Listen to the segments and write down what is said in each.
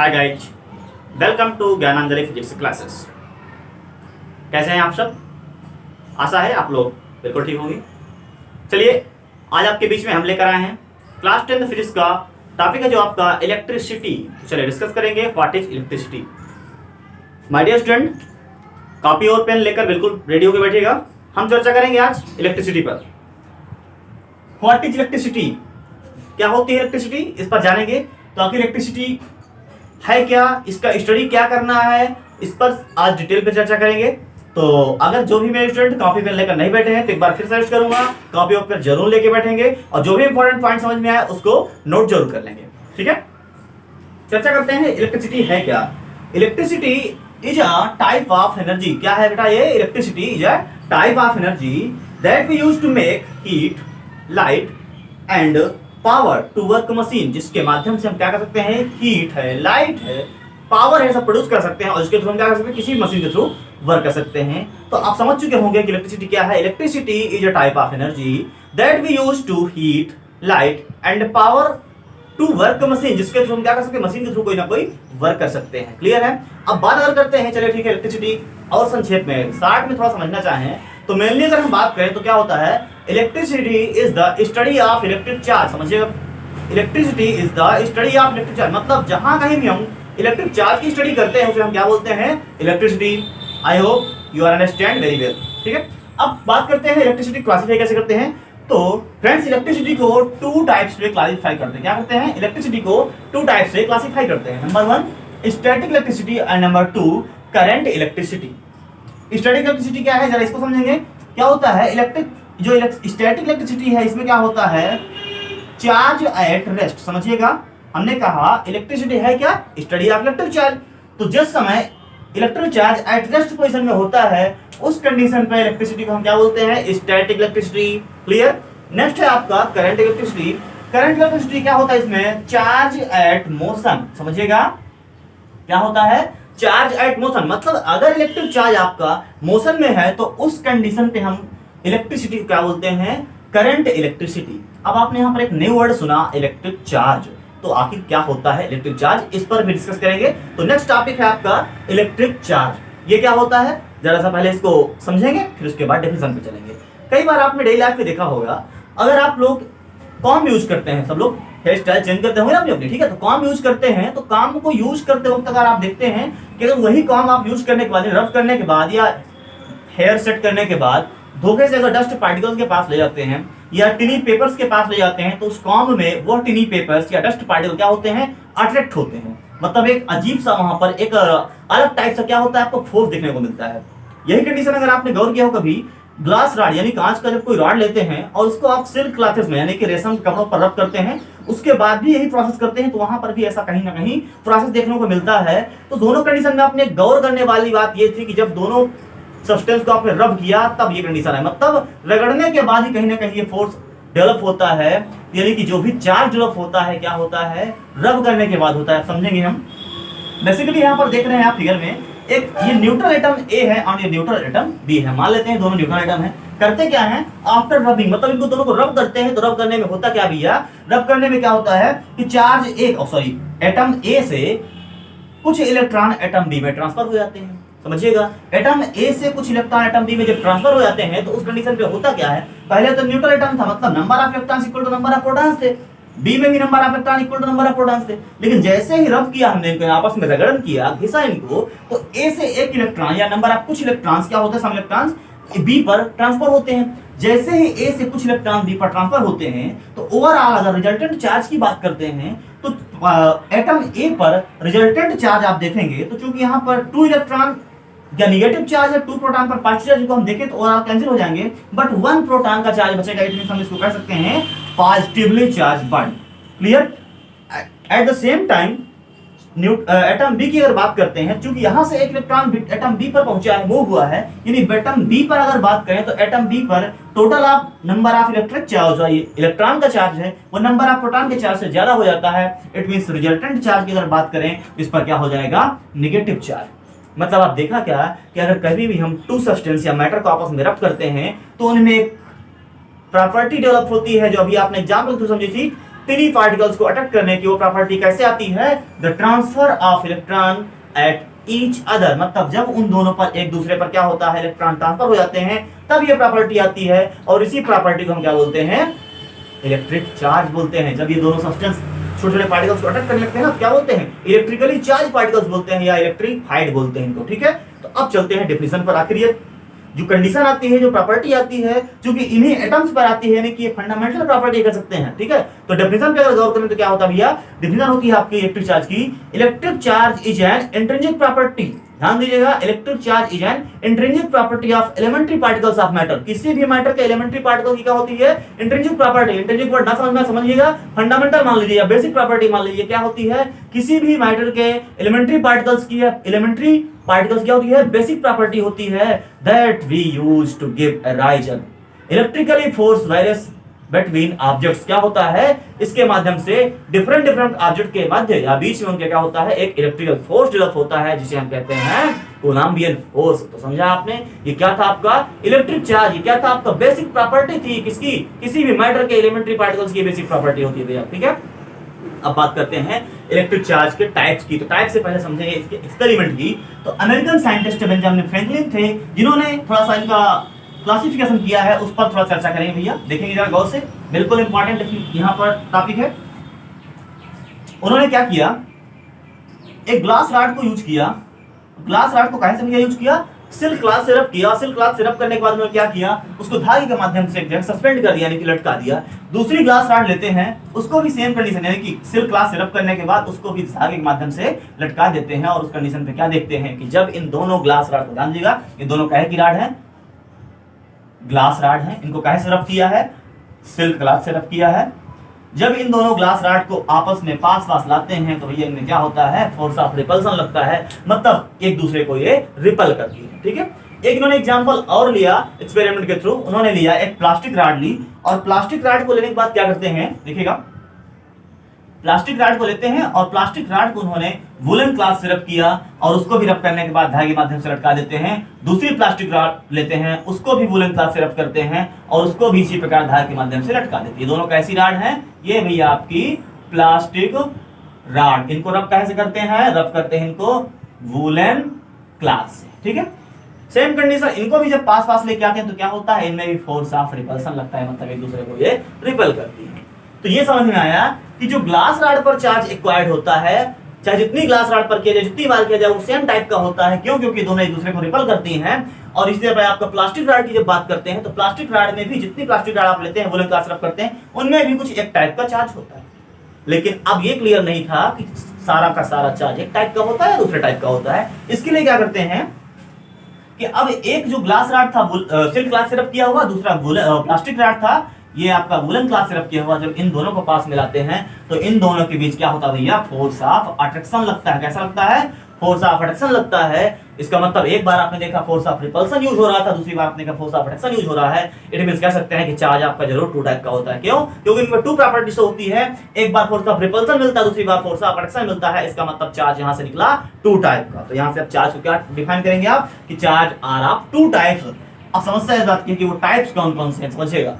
Hi guys, welcome to Gyananjali physics classes. कैसे हैं आप सब? आशा है आप लोग बिल्कुल ठीक होंगे। चलिए, आज आपके बीच में हम लेकर आए हैं क्लास 10 फिजिक्स का टॉपिक है जो आपका इलेक्ट्रिसिटी। तो चलिए डिस्कस करेंगे what is electricity. My dear student, copy और पेन लेकर बिल्कुल रेडी होकर बैठिएगा। हम चर्चा करेंगे आज इलेक्ट्रिसिटी पर। व्हाट इज इलेक्ट्रिसिटी, क्या होती है इलेक्ट्रिसिटी, इस पर जानेंगे। तो आखिर इलेक्ट्रिसिटी है क्या, इसका स्टडी क्या करना है, इस पर आज डिटेल पे चर्चा करेंगे। तो अगर जो भी मेरे स्टूडेंट कॉपी पेन लेकर नहीं बैठे हैं तो एक बार फिर सजेस्ट करूंगा कॉपी और पेन जरूर लेके बैठेंगे और जो भी इंपॉर्टेंट पॉइंट समझ में आए उसको नोट जरूर कर लेंगे। ठीक है, चर्चा करते हैं इलेक्ट्रिसिटी है क्या। Electricity is a type of energy. क्या है बेटा ये? Electricity is a type of energy that we use to make heat, light and power to work machine, जिसके माध्यम से हम क्या कर सकते हैं, हीट है, लाइट है, पावर है, सब प्रोड्यूस कर सकते हैं और इसके थ्रू हम क्या कर सकते हैं, किसी मशीन के थ्रू वर्क कर सकते हैं। तो आप समझ चुके होंगे कि इलेक्ट्रिसिटी क्या है। Electricity is a type of energy that we use to heat, light and power to work machine, जिसके थ्रू हम क्या कर सकते हैं, मशीन के थ्रू कोई ना कोई वर्क कर सकते हैं। क्लियर है? अब बात अगर करते हैं, चलिए ठीक है, इलेक्ट्रिसिटी और संक्षेप में शॉर्ट में थोड़ा समझना चाहें तो मेनली अगर हम बात करें तो क्या होता है, electricity is the study of electric charge. समझिएगा, electricity is the study of electric charge, मतलब जहां कहीं भी हम इलेक्ट्रिक चार्ज की स्टडी करते हैं उसे हम क्या बोलते हैं, electricity. I hope you are understand very well. ठीक है, अब बात करते हैं इलेक्ट्रिसिटी क्लासिफाई कैसे करते हैं। तो फ्रेंड्स, इलेक्ट्रिसिटी को टू टाइप्स में क्लासिफाई करते हैं। क्या करते हैं, इलेक्ट्रिसिटी को टू टाइप्स से क्लासिफाई करते हैं। Number 1 static electricity and number 2 current electricity. Static electricity क्या है, जरा इसको समझेंगे। क्या होता है, जो स्टैटिक इलेक्ट्रिसिटी है इसमें क्या होता है, चार्ज एट रेस्ट। समझिएगा, हमने कहा इलेक्ट्रिसिटी है क्या, स्टडी ऑफ इलेक्ट्रिक चार्ज। तो जिस समय electric charge at rest position में होता है उस कंडीशन पे इलेक्ट्रिसिटी को हम क्या बोलते हैं, स्टैटिक इलेक्ट्रिसिटी। क्लियर? नेक्स्ट है आपका करंट इलेक्ट्रिसिटी। करंट इलेक्ट्रिसिटी क्या होता है, इसमें चार्ज एट मोशन। समझिएगा, क्या होता है, चार्ज एट मोशन, मतलब अगर इलेक्ट्रिक चार्ज आपका मोशन में है तो उस कंडीशन पे हम इलेक्ट्रिसिटी को क्या बोलते हैं, करंट इलेक्ट्रिसिटी। अब आपने यहाँ पर एक न्यू वर्ड सुना, इलेक्ट्रिक चार्ज। तो आखिर क्या होता है इलेक्ट्रिक चार्ज, इस पर भी डिस्कस करेंगे। तो नेक्स्ट टॉपिक है आपका इलेक्ट्रिक चार्ज। ये क्या होता है, जरा सा पहले इसको समझेंगे फिर उसके बाद डेफिनेशन पे चलेंगे। कई बार आपने डेली लाइफ में देखा होगा, अगर आप लोग कॉम यूज करते हैं, सब लोग हेयर स्टाइल चेंज करते होंगे ना अपनी अपनी, ठीक है, तो कॉम यूज करते हैं तो काम को यूज करते वक्त अगर आप देखते हैं कि अगर वही कॉम आप यूज करने के बाद, रफ करने के बाद या हेयर सेट करने के बाद धोखे से अगर डस्ट पार्टिकल्स के पास ले जाते हैं या टिनी पेपर्स के पास ले जाते हैं तो उस कॉम में वो टिनी पेपर्स या डस्ट पार्टिकल क्या होते हैं, अट्रैक्ट होते हैं। मतलब एक अजीब सा वहां पर एक अलग टाइप सा क्या होता है, आपको फोर्स देखने को मिलता है। यही कंडीशन अगर आपने गौर किया हो कभी, ग्लास रॉड यानी कांच का जब कोई रॉड लेते हैं और उसको आप सिल्क क्लॉथ्स में यानी कि रेशम के कपड़ों पर रब करते हैं, उसके बाद भी यही प्रोसेस करते हैं तो वहां पर भी ऐसा कहीं ना कहीं प्रोसेस देखने को मिलता है। तो दोनों कंडीशन में आपने गौर करने वाली बात ये थी कि जब दोनों सब्सटेंस को आपने रब किया तब ये कंडीशन है, मतलब रगड़ने के बाद ही कहीं ना कहीं ये फोर्स डेवलप होता है। यानी कि जो भी चार्ज डेवलप होता है क्या होता है, रब करने के बाद होता है। समझेंगे हम। बेसिकली यहाँ पर देख रहे हैं आप फिगर में, एक ये न्यूट्रल एटम ए है और ये न्यूट्रल एटम बी है। मान लेते हैं दोनों न्यूट्रल एटम है। करते क्या है, आफ्टर रबिंग, मतलब इनको दोनों को रब करते हैं तो रब करने में होता क्या भैया, रब करने में क्या होता है कि चार्ज एटम ए से कुछ इलेक्ट्रॉन एटम बी में ट्रांसफर हो जाते हैं। समझिएगा, एटम ए से कुछ इलेक्ट्रॉन एटम बी में जब ट्रांसफर हो जाते हैं तो उस कंडीशन पे होता क्या है, पहले तो न्यूट्रल एटम था, मतलब number of electrons equal to number of protons थे, बी में भी number of electron equal to number of protons थे। लेकिन जैसे ही रब किया हमने इनको आपस में रगड़न किया, घिसा इनको, तो ए से एक इलेक्ट्रॉन या नंबर ऑफ कुछ इलेक्ट्रॉन्स क्या होते हैं, सम इलेक्ट्रॉन्स बी पर ट्रांसफर होते हैं। जैसे ही ए से कुछ इलेक्ट्रॉन बी पर ट्रांसफर होते हैं तो ओवरऑल अगर रिजल्टेंट चार्ज की बात करते हैं तो एटम ए पर रिजल्टेंट चार्ज आप देखेंगे तो चूंकि यहाँ पर 2 इलेक्ट्रॉन या निगेटिव चार्ज है, 2 प्रोटॉन पर पॉजिटिव चार्ज को हम देखें तो ओवरऑल कैंसिल हो जाएंगे, बट 1 प्रोटॉन का चार्ज बचेगा। इट मींस हम इसको कह सकते हैं positively charge bond. Clear? At the same time atom B की अगर बात करते हैं, चूंकि यहां से एक इलेक्ट्रॉन एटम बी पर पहुंचा है, मूव हुआ है, यानी एटम बी पर अगर बात करें तो एटम बी पर total of number of electric charge जो इलेक्ट्रॉन का चार्ज है वो नंबर ऑफ प्रोटॉन के चार्ज से ज्यादा हो जाता है। इट मींस रिजल्टेंट चार्ज की अगर बात करें इस पर क्या हो जाएगा, नेगेटिव चार्ज। मतलब आप देखा क्या कि अगर कभी भी हम 2 सब्सटेंस या मैटर को आपस में रब करते हैं तो उनमें एक प्रॉपर्टी डेवलप होती है जो अभी आपने एग्जाम्पल थ्रू समझी थी, तिनी पार्टिकल्स को अट्रैक्ट करने की वो प्रॉपर्टी कैसे आती है? The transfer of electron at each other, मतलब जब उन दोनों पर एक दूसरे पर क्या होता है, इलेक्ट्रॉन ट्रांसफर हो जाते हैं, तब ये प्रॉपर्टी आती है। और इसी प्रॉपर्टी को हम क्या बोलते हैं? इलेक्ट्रिक चार्ज बोलते हैं। जब ये दोनों सब्सटेंस छोटे छोटे पार्टिकल्स को अट्रैक्ट करने लगते हैं ना, क्या बोलते हैं? इलेक्ट्रिकली चार्ज पार्टिकल्स बोलते हैं या इलेक्ट्रिफाइड बोलते हैं इनको। ठीक है, तो अब चलते हैं डेफिनेशन पर। आखिर ये जो कंडीशन आती है, जो प्रॉपर्टी आती है, क्योंकि इन्हीं एटम्स पर आती है, यानी कि ये फंडामेंटल प्रॉपर्टी कह सकते हैं। ठीक है, तो डेफिनेशन पे अगर गौर करें तो क्या होता है भैया? डेफिनेशन होती है आपकी इलेक्ट्रिक चार्ज की, electric charge is an intrinsic property. ध्यान दीजिएगा, electric charge is an intrinsic property of elementary particles of matter. किसी भी मैटर के एलिमेंट्री पार्टिकल की क्या होती है? Intrinsic property. इंट्रिंसिक वर्ड ना समझ में समझिएगा, फंडामेंटल मान लीजिए या बेसिक प्रॉपर्टी मान लीजिए। क्या होती है? किसी भी मैटर के एलिमेंट्री पार्टिकल्स की, एलिमेंट्री पार्टिकल्स क्या होती है? बेसिक प्रॉपर्टी होती है that we use to give a rise electrically force virus between objects. क्या होता है? इसके माध्यम से डिफरेंट ऑब्जेक्ट के मध्य या बीच में उनके क्या होता है? एक इलेक्ट्रिकल फोर्स डेवलप होता है, जिसे हम कहते हैं कोलम्बियन फोर्स। तो समझा आपने? ये क्या था आपका इलेक्ट्रिक चार्ज? ये क्या था आपका? बेसिक प्रॉपर्टी थी किसकी? किसी भी मैटर के एलिमेंट्री पार्टिकल्स की बेसिक प्रॉपर्टी होती है भैया। ठीक है, अब बात करते हैं इलेक्ट्रिक चार्ज के टाइप्स की। तो टाइप से पहले समझेंगे इसके एक्सपेरिमेंट की। तो अमेरिकन साइंटिस्ट बेंजामिन फ्रैंकलिन थे, जिन्होंने थोड़ा सा इनका क्लासिफिकेशन किया है, उस पर थोड़ा चर्चा करेंगे भैया। देखेंगे जरा गौर से, बिल्कुल इंपॉर्टेंट यहाँ पर टॉपिक है। उन्होंने क्या किया? एक ग्लास रॉड को यूज किया। ग्लास रॉड को कैसे भैया यूज किया? सिल्क क्लॉथ सिरप किया। सिल्क क्लॉथ सिरप करने के बाद उन्होंने क्या किया? उसको धागे के माध्यम से एक जगह सस्पेंड कर दिया, यानी कि लटका दिया। दूसरी ग्लास रॉड लेते हैं, उसको भी सेम कंडीशन, यानी कि सिल्क क्लॉथ सिरप करने के बाद उसको भी धागे के माध्यम से लटका देते हैं। और उस कंडीशन पे क्या देखते हैं कि जब इन दोनों ग्लास रॉड को, ध्यान दीजिएगा, ये दोनों काहे की रॉड है? ग्लास रॉड है। इनको काहे सिरप किया है? सिल्क क्लॉथ सिरप किया है। जब इन दोनों ग्लास रॉड को आपस में पास लाते हैं तो भैया इनमें क्या होता है? फोर्स ऑफ रिपल्सन लगता है, मतलब एक दूसरे को ये रिपल करती है। ठीक है, एक इन्होंने एग्जांपल और लिया एक्सपेरिमेंट के थ्रू। उन्होंने लिया एक प्लास्टिक रॉड ली, और प्लास्टिक रॉड को लेने के बाद क्या करते हैं? देखिएगा, प्लास्टिक रॉड को लेते हैं और प्लास्टिक रॉड को उन्होंने वुलन क्लॉथ सिरप किया, और उसको भी रब करने के बाद धागे के माध्यम से लटका देते हैं। दूसरी प्लास्टिक रॉड लेते हैं, उसको भी वुलन क्लॉथ सिरप करते हैं, और उसको भी इसी प्रकार धागे के माध्यम से लटका देते हैं। दोनों कैसी रॉड हैं? ये भैया आपकी प्लास्टिक रॉड। इनको रब कैसे करते हैं? रब करते हैं इनको वुलन क्लॉथ से। ठीक है, सेम कंडीशन, इनको भी जब पास लेके आते हैं तो क्या होता है? इनमें भी फोर्स ऑफ रिपल्सन लगता है, मतलब एक दूसरे को ये रिपल करती है। तो ये समझ में आया कि जो ग्लास रॉड पर चार्ज एक्वायर्ड होता है, चाहे जितनी ग्लास रॉड पर किया जाए, जितनी बार किया जाए, वो सेम टाइप का होता है। क्यों? क्योंकि दोनों एक दूसरे को रिपल करती हैं। और इसी तरह आपका प्लास्टिक रॉड की जब बात करते हैं, तो प्लास्टिक रॉड में भी जितनी प्लास्टिक रॉड आप लेते हैं, वुलन क्लॉथ सिरप करते हैं, उनमें भी कुछ एक टाइप का चार्ज होता है। लेकिन अब ये क्लियर नहीं था कि सारा का सारा चार्ज एक टाइप का होता है या दूसरे टाइप का होता है। इसके लिए क्या करते हैं कि अब एक जो ग्लास रॉड था सिल्क क्लॉथ सिरप किया हुआ, दूसरा प्लास्टिक रॉड था, ये आपका वुलन क्लॉथ सिरप किया हुआ। जब इन दोनों को पास मिलाते हैं तो इन दोनों के बीच क्या होता है भैया? फोर्स ऑफ अट्रैक्शन लगता है। कैसा लगता है? फोर्स ऑफ अट्रैक्शन लगता है। इसका मतलब एक बार आपने देखा फोर्स ऑफ रिपल्सन यूज हो रहा था, दूसरी बार आपने देखा फोर्स ऑफ अट्रैक्शन यूज हो रहा है। इट मींस कह सकते हैं कि चार्ज आपका जरूर टू टाइप का होता है। क्यों? क्योंकि इनमें टू प्रॉपर्टीज होती है, एक बार फोर्स ऑफ रिपल्सन मिलता है, दूसरी बार फोर्स ऑफ अट्रैक्शन मिलता है। इसका मतलब चार्ज यहां से निकला टू टाइप का। तो यहां से आप चार्ज को क्या डिफाइन करेंगे आप? कि charge are of two types. अब समस्या इस बात की कि वो टाइप्स कौन कौन से हैं, समझिएगा।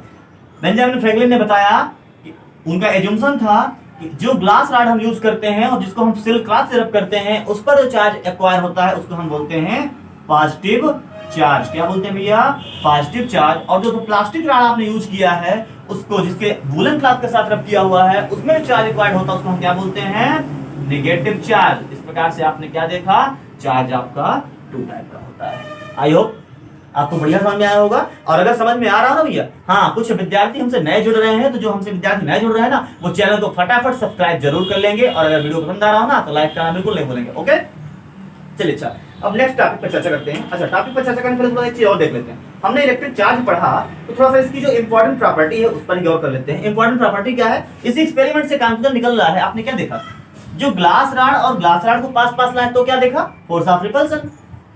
बेंजामिन फ्रैंकलिन ने बताया कि उनका एजम्पशन था कि जो ग्लास रॉड हम यूज करते हैं और जिसको हम सिल्क क्लॉथ सिरप करते हैं, उस पर जो चार्ज एक्वायर होता है उसको हम बोलते हैं पॉजिटिव चार्ज। क्या बोलते हैं भैया? Positive charge. और जो प्लास्टिक रॉड आपने यूज किया है, उसको जिसके वुलन क्लॉथ के साथ रब किया हुआ है, उसमें जो चार्ज एक्वायर होता है उसको हम क्या बोलते हैं? Negative charge. इस प्रकार से आपने क्या देखा? चार्ज आपका टू टाइप का होता है। आई होप आपको बढ़िया समझ में आया होगा। और अगर समझ में आ रहा हो ना भैया, हाँ, कुछ विद्यार्थी हमसे नए जुड़ रहे हैं, तो जो हमसे विद्यार्थी नए जुड़ रहे हैं ना, वो चैनल को फटाफट सब्सक्राइब जरूर कर लेंगे, और अगर वीडियो पसंद आ रहा हो ना तो लाइक करना बिल्कुल नहीं भूलेंगे। ओके, चलिए अच्छा, अब नेक्स्ट टॉपिक पर चर्चा करते हैं। अच्छा, टॉपिक पर चर्चा करने से पहले एक चीज और देख लेते हैं। हमने इलेक्ट्रिक चार्ज पढ़ा, तो थोड़ा सा इसकी जो इंपॉर्टेंट प्रॉपर्टी है उस पर गौर कर लेते हैं। इंपॉर्टेंट प्रॉपर्टी क्या है? इसी एक्सपेरिमेंट से कंक्लूजन निकल रहा है। आपने क्या देखा? जो ग्लास रॉड और ग्लास रॉड को पास लाए तो क्या देखा? Force of repulsion.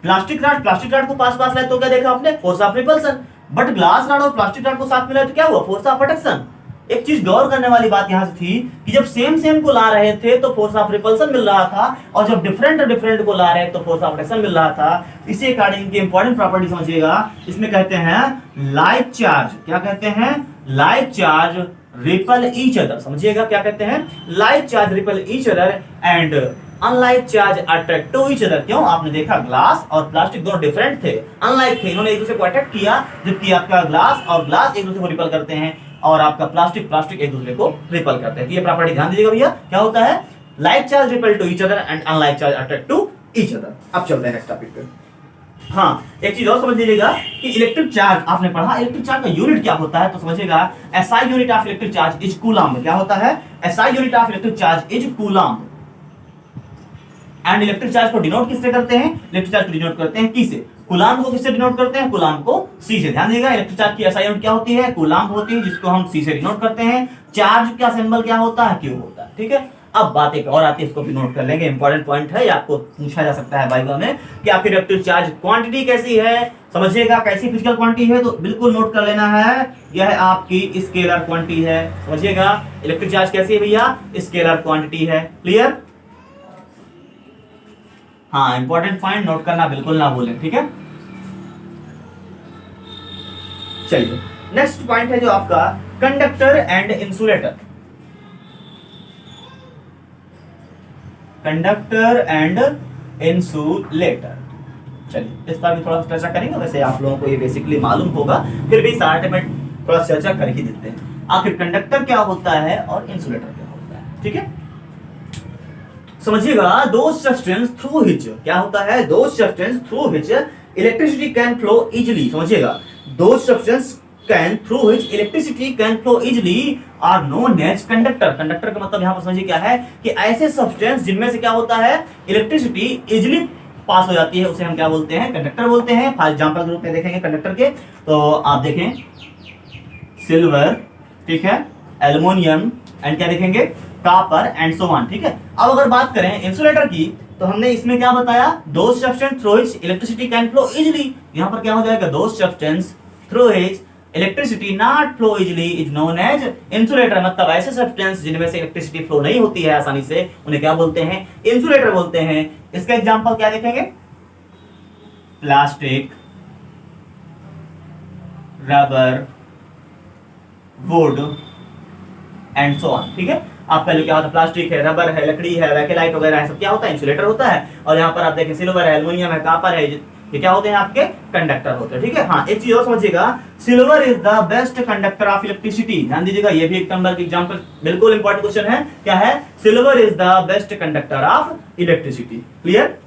Plastic rod को पास लाए तो क्या देखा आपने? Force of repulsion. But glass rod और प्लास्टिक रॉड को साथ मिलाए तो क्या हुआ? Force of attraction. एक चीज गौर करने वाली बात यहां से थी कि जब सेम को ला रहे थे तो फोर्स ऑफ रिपल्सन मिल रहा था, और जब डिफरेंट को ला रहे तो फोर्स ऑफ अट्रैक्शन मिल रहा था। इसी अकॉर्डिंग की इंपॉर्टेंट प्रॉपर्टी समझिएगा। इसमें कहते हैं लाइक चार्ज। क्या कहते हैं? Like charge repel each other. समझिएगा क्या कहते हैं, like charge repel each other and unlike charge attract to each other. क्यों, आपने देखा ग्लास और प्लास्टिक दोनों डिफरेंट थे, अनलाइक थे, इन्होंने एक दूसरे को अट्रैक्ट किया, जबकि आपका ग्लास और ग्लास एक दूसरे को रिपल करते हैं और आपका प्लास्टिक एक दूसरे को रिपल करते हैं। तो ये प्रॉपर्टी ध्यान दीजिएगा भैया, क्या होता है, like charge repel to each other and unlike charge attract to each other. अब चलते हैं नेक्स्ट टॉपिक पे। हाँ, एक चीज और समझ लीजिएगा कि इलेक्ट्रिक चार्ज आपने पढ़ा, इलेक्ट्रिक चार्ज का यूनिट क्या होता है, तो समझिएगा SI unit of electric charge is coulomb. क्या होता है, SI unit of electric charge is coulomb. And electric charge को डिनोट किससे करते हैं, इलेक्ट्रिक चार्ज को डिनोट करते हैं किससे, कूलम्ब को किससे डिनोट करते हैं, कूलम्ब को सी से। ध्यान दीजिएगा, इलेक्ट्रिक चार्ज की एसआई यूनिट क्या होती है, कूलम्ब होती है, जिसको हम सी से डिनोट करते हैं। चार्ज का सिंबल क्या होता है, क्यू होता है। ठीक है, अब बात एक और आती है, इसको भी नोट कर लेंगे, इंपॉर्टेंट पॉइंट है, आपको पूछा जा सकता है वाइवा में कि आपकी इलेक्ट्रिक चार्ज क्वांटिटी कैसी है। समझिएगा कैसी फिजिकल क्वांटिटी है, तो बिल्कुल नोट कर लेना है, यह आपकी स्केलर क्वांटिटी है। समझिएगा इलेक्ट्रिक चार्ज कैसी है भैया, स्केलर क्वांटिटी है। क्लियर, हाँ, इंपॉर्टेंट पॉइंट नोट करना बिल्कुल ना भूलें। ठीक है, चलिए नेक्स्ट पॉइंट है जो आपका conductor and insulator. Conductor and insulator, चलिए इस पर भी थोड़ा चर्चा करेंगे। वैसे आप लोगों को ये बेसिकली मालूम होगा, फिर भी साथ में थोड़ा चर्चा कर ही देते हैं। आखिर कंडक्टर क्या होता है और इंसुलेटर क्या होता है। ठीक है, समझिएगा, दोज सब्सटेंस थ्रू व्हिच, क्या होता है, those substance through which electricity can flow easily. समझिएगा, those substance can through which electricity can flow easily are known as conductor. Conductor का मतलब यहां पर समझिए क्या है कि ऐसे सब्सटेंस जिनमें से क्या होता है, इलेक्ट्रिसिटी इजीली पास हो जाती है, उसे हम क्या बोलते हैं, कंडक्टर बोलते हैं। फॉर एग्जांपल के रूप में देखेंगे कंडक्टर के, तो आप देखें सिल्वर, ठीक है, एल्युमिनियम एंड क्या देखेंगे, कॉपर एंड सो ऑन। ठीक है, अब अगर बात करें इंसुलेटर की, तो हमने इसमें क्या बताया, those substance through which electricity can flow easily. यहां पर क्या हो जाएगा, those substance through which electricity not flow easily is known as insulator. मतलब ऐसे सब्सटेंस जिनमें से इलेक्ट्रिसिटी फ्लो नहीं होती है आसानी से, उन्हें क्या बोलते हैं, इंसुलेटर बोलते हैं। इसका एग्जांपल क्या देखेंगे, plastic, rubber, would and so on. ठीक है, आप पहले क्या होता है, प्लास्टिक है, रबर है, लकड़ी है, बैकेलाइट वगैरह है, सब क्या होता है, इंसुलेटर होता है। और यहाँ पर आप देखें सिल्वर है, एल्युमिनियम है, कॉपर है, ये क्या होते हैं, आपके कंडक्टर होते हैं। ठीक है, हाँ, एक चीज और समझिएगा, silver is the best conductor of electricity. ध्यान दीजिएगा, ये भी एक नंबर की एग्जांपल, बिल्कुल इंपॉर्टेंट क्वेश्चन है। क्या है, silver is the best conductor of electricity. Clear,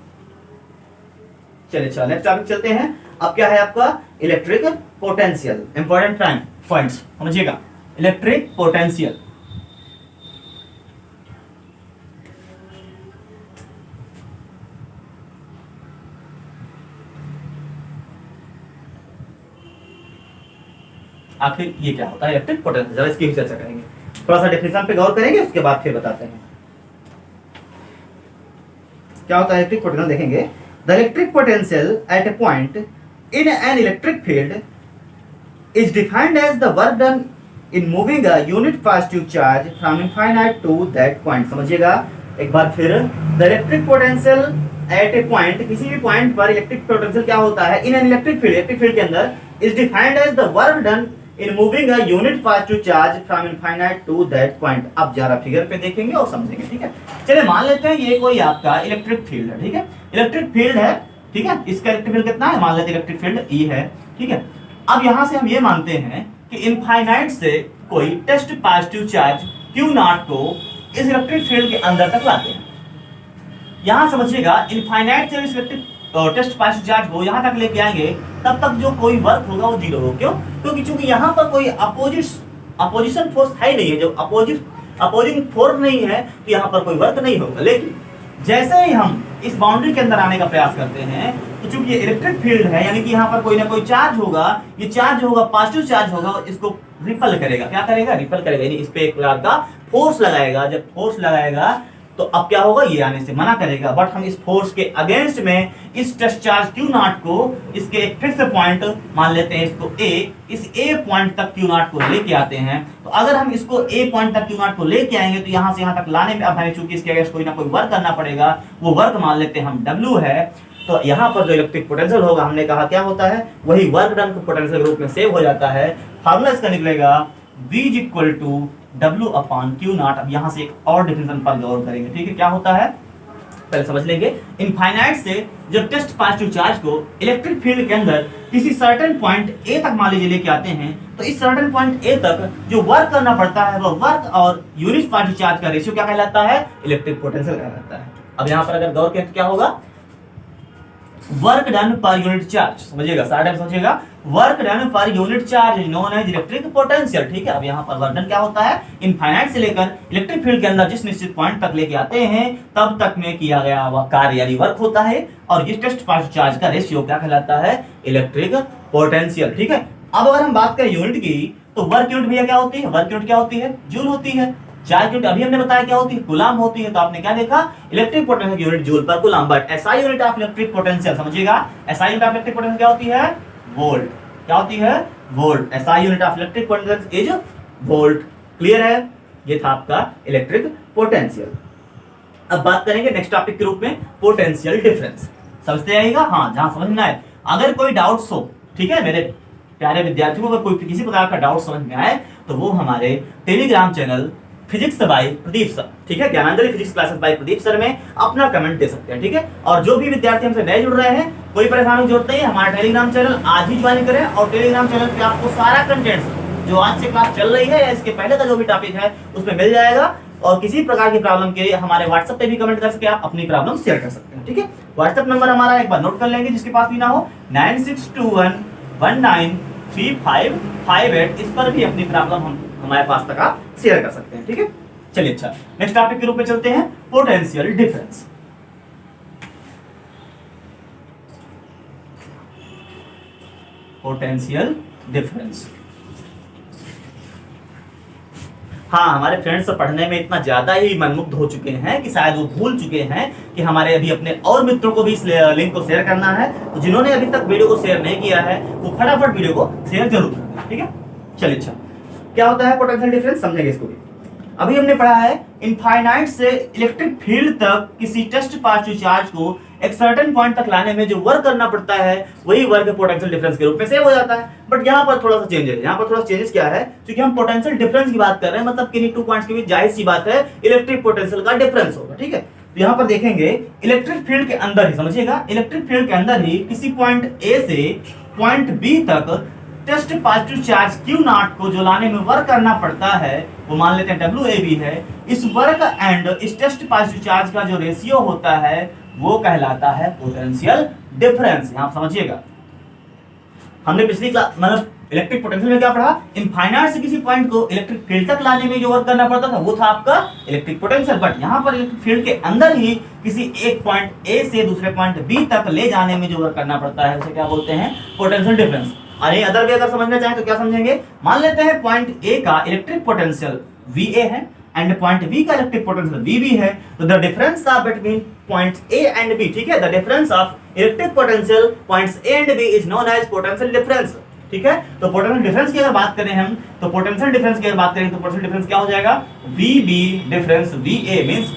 चलिए नेक्स्ट टॉपिक चलते हैं। अब क्या है आपका इलेक्ट्रिक पोटेंशियल, इंपॉर्टेंट पॉइंट्स समझिएगा। इलेक्ट्रिक पोटेंशियल, आखिर ये क्या होता है इलेक्ट्रिक पोटेंशियल, जरा इसकी भी चर्चा करेंगे, थोड़ा सा डेफिनेशन पे गौर करेंगे, उसके बाद फिर बताते हैं क्या होता है इलेक्ट्रिक पोटेंशियल। देखेंगे, the electric potential at a point in an electric field is defined as the work done in moving a unit positive charge from infinite to that point. समझिएगा एक बार फिर, the electric potential at a point, किसी भी point पर electric potential क्या होता है, इन एन इलेक्ट्रिक फील्ड के अंदर, is defined as the work done in moving a unit positive charge from infinite to that point. अब जरा फिगर पे देखेंगे और समझेंगे। ठीक है, चलिए मान लेते हैं ये कोई आपका इलेक्ट्रिक फील्ड है। ठीक है, इलेक्ट्रिक फील्ड है, ठीक है, इसका इलेक्ट्रिक फील्ड कितना है, मान लेते हैं इलेक्ट्रिक फील्ड ई है। ठीक है, अब यहां से हम ये मानते हैं कि इनफाइनाइट से कोई test positive charge Q naught को इस इलेक्ट्रिक फील्ड के अंदर तक लाते हैं। यहां समझिएगा, इनफाइनाइट से इस इलेक्ट्रिक टेस्ट पॉजिटिव चार्ज को यहां तक लेके आएंगे, तब तक जो कोई वर्क होगा वो जीरो होगा। क्यों, क्योंकि चूंकि यहां पर कोई अपोजिशन फोर्स है नहीं है, जब अपोजिंग फोर्स नहीं है तो यहां पर कोई वर्क नहीं होगा। लेकिन जैसे ही हम इस बाउंड्री के अंदर आने का प्रयास करते हैं, तो चूंकि ये इलेक्ट्रिक फील्ड है, यानी कि यहाँ पर कोई ना कोई चार्ज होगा, ये चार्ज होगा, पॉजिटिव चार्ज होगा, इसको रिपल करेगा। क्या करेगा, रिपल करेगा, यानी इस पे एक प्रकार का फोर्स लगाएगा। जब फोर्स लगाएगा तो अब क्या होगा, ये आने से मना करेगा। बट हम इस फोर्स के अगेंस्ट में इस टेस्ट चार्ज क्यू नॉट को इसके एक फिक्स पॉइंट मान लेते हैं, इसको ए, इस ए पॉइंट तक क्यू नॉट को लेके आते हैं। तो अगर हम इसको ए पॉइंट तक क्यू नॉट को लेके आएंगे, तो यहाँ से यहाँ तक लाने में अब हमें चूंकि इसके अगेंस्ट कोई ना कोई वर्क करना पड़ेगा, वो वर्क मान लेते हैं हम डब्ल्यू है। तो यहाँ पर जो इलेक्ट्रिक पोटेंशियल होगा, हमने कहा क्या होता है, वही वर्क डन पोटेंशियल रूप में सेव हो जाता है। फार्मूला इसका निकलेगा V is equal to W upon Q naught. अब यहाँ से एक और डिफिनेशन पर गौर करेंगे, ठीक है। क्या होता है पहले समझ लेंगे। इनफाइनाइट से जब टेस्ट पॉजिटिव चार्ज को इलेक्ट्रिक फील्ड के अंदर किसी सर्टेन पॉइंट ए तक मान लीजिए लेके आते हैं, तो इस सर्टेन पॉइंट ए तक जो वर्क करना पड़ता है वह वर्क और यूनिट पॉजिटिव चार्ज का रेशियो क्या कहलाता है, इलेक्ट्रिक पोटेंशियल कहलाता है। अब यहाँ पर अगर गौर करें तो क्या होगा, वर्क डन पर यूनिट चार्ज, समझिएगा सारा टाइम समझिएगा, वर्क डन पर unit charge is known as electric potential, ठीक है। अब यहाँ पर वर्क डन क्या होता है, इनफाइनाइट से लेकर इलेक्ट्रिक फील्ड के अंदर जिस निश्चित पॉइंट तक लेके आते हैं तब तक में किया गया वह कार्य यानी वर्क होता है, और ये टेस्ट पॉजिटिव चार्ज का रेशियो क्या कहलाता है, इलेक्ट्रिक पोटेंशियल, ठीक है। अब अगर हम बात करें यूनिट की, तो वर्क यूनिट भैया क्या होती है, वर्क यूनिट क्या होती है, जूल होती है। चार्ज यूनिट अभी हमने बताया क्या होती है, कूलाम होती है। तो आपने क्या देखा, electric potential unit joule per coulomb, but SI unit of electric potential, समझिएगा SI unit of electric potential क्या होती है, वोल्ट। क्या होती है, volt. SI unit of electric potential is volt. Clear है, ये था आपका इलेक्ट्रिक पोटेंशियल। अब बात करेंगे नेक्स्ट टॉपिक के रूप में पोटेंशियल डिफरेंस। समझते आइएगा, हाँ जहां समझ में आए। अगर कोई डाउट्स हो, ठीक है मेरे प्यारे विद्यार्थियों को, कोई किसी प्रकार का डाउट समझ में आए तो वो हमारे telegram channel physics by Pradeep sir, ठीक है, Gyananjali physics classes by Pradeep sir में अपना कमेंट दे सकते हैं, ठीक है। और जो भी विद्यार्थी हमसे नए जुड़ रहे हैं, कोई परेशानी की जरूरत नहीं है, हमारा टेलीग्राम चैनल आज ही ज्वाइन करें, और टेलीग्राम चैनल पे आपको सारा कंटेंट जो आज से क्लास चल रही है या इसके पहले का जो भी टॉपिक है उसमें मिल जाएगा। और किसी प्रकार की प्रॉब्लम के लिए हमारे व्हाट्सएप पे भी कमेंट कर सकते हैं, आप अपनी प्रॉब्लम शेयर कर सकते हैं, ठीक है। व्हाट्सएप नंबर हमारा एक बार नोट कर लेंगे, जिसके पास भी ना हो, 9621193558। इस पर भी अपनी प्रॉब्लम हमारे पास तक आप शेयर कर सकते हैं, ठीक है। चलिए अच्छा, नेक्स्ट टॉपिक के रूप में चलते हैं, पोटेंशियल डिफरेंस। पोटेंशियल डिफरेंस, हाँ हमारे फ्रेंड्स पढ़ने में इतना ज्यादा ही मनमुग्ध हो चुके हैं कि शायद वो भूल चुके हैं कि हमारे अभी अपने और मित्रों को भी इस लिंक को शेयर करना है। तो जिन्होंने अभी तक वीडियो को शेयर नहीं किया है वो फटाफट वीडियो को शेयर जरूर करें, ठीक है। चलिए अच्छा, क्या होता है पोटेंशियल डिफरेंस, समझेंगे इसको भी। अभी हमने पढ़ा है इनफाइनाइट से इलेक्ट्रिक फील्ड तक किसी टेस्ट पॉजिटिव चार्ज को एक सर्टेन पॉइंट तक लाने में जो वर्क करना पड़ता है वही वर्क पोटेंशियल डिफरेंस के रूप में सेव हो जाता है। बट यहाँ पर थोड़ा सा चेंज है, यहाँ पर थोड़ा चेंजेस क्या है, क्योंकि हम पोटेंशियल डिफरेंस की बात कर रहे हैं, मतलब किन्हीं टू पॉइंट्स के बीच जाहिर सी बात है इलेक्ट्रिक पोटेंशियल का डिफरेंस होगा, ठीक है। तो यहाँ पर देखेंगे इलेक्ट्रिक फील्ड के अंदर ही, समझिएगा इलेक्ट्रिक फील्ड के अंदर ही किसी पॉइंट ए से पॉइंट बी तक test positive charge Q naught को जो लाने में वर्क करना पड़ता है वो मान लेते हैं डब्ल्यू ए बी है। इस वर्क एंड इस टेस्ट पॉजिटिव चार्ज का जो रेशियो होता है वो कहलाता है पोटेंशियल डिफरेंस। यहाँ समझिएगा, हमने पिछली क्लास मतलब इलेक्ट्रिक पोटेंशियल में क्या पढ़ा, इनफाइनाइट से किसी पॉइंट को इलेक्ट्रिक फील्ड तक लाने में जो वर्क करना पड़ता था वो था आपका इलेक्ट्रिक पोटेंशियल। बट यहाँ पर इलेक्ट्रिक फील्ड के अंदर ही किसी एक पॉइंट ए से दूसरे पॉइंट बी तक ले जाने में जो वर्क करना पड़ता है उसे क्या बोलते हैं, पोटेंशियल डिफरेंस। अरे अदर वे अगर समझना चाहें तो क्या समझेंगे, मान लेते हैं पॉइंट ए का इलेक्ट्रिक पोटेंशियल VA है एंड पॉइंट बी का इलेक्ट्रिक पोटेंशियल VB है, तो the difference of between points A and B, ठीक है, the difference of electric potential points A and B is known as potential difference, ठीक है। तो potential difference की अगर बात करें हम, तो पोटेंशियल डिफरेंस की अगर बात करें तो पोटेंशियल डिफरेंस क्या हो जाएगा, VB difference VA means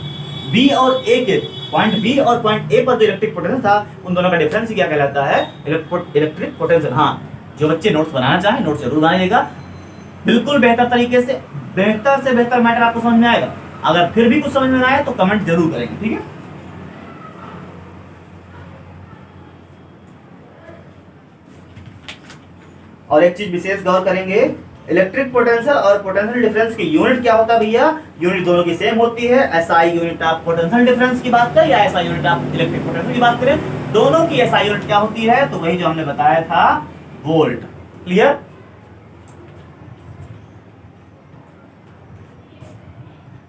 B और A के पॉइंट B और पॉइंट A पर जो इलेक्ट्रिक पोटेंशियल था उन दोनों का डिफरेंस ही क्या कहलाता है, इलेक्ट्रिक पोटेंशियल। हाँ जो बच्चे नोट्स बनाना चाहें नोट जरूर बनाइएगा, बिल्कुल बेहतर तरीके से बेहतर मैटर आपको समझ में आएगा। अगर फिर भी कुछ समझ में ना आए तो कमेंट जरूर करेंगे, ठीक है। और एक चीज विशेष गौर करेंगे, इलेक्ट्रिक पोटेंशियल और पोटेंशियल डिफरेंस की यूनिट क्या होता है भैया, यूनिट दोनों की सेम होती है। SI unit of potential difference की बात करें या SI unit of electric potential की बात करें, दोनों की एसआई यूनिट क्या होती है, तो वही जो हमने बताया था, वोल्ट। क्लियर।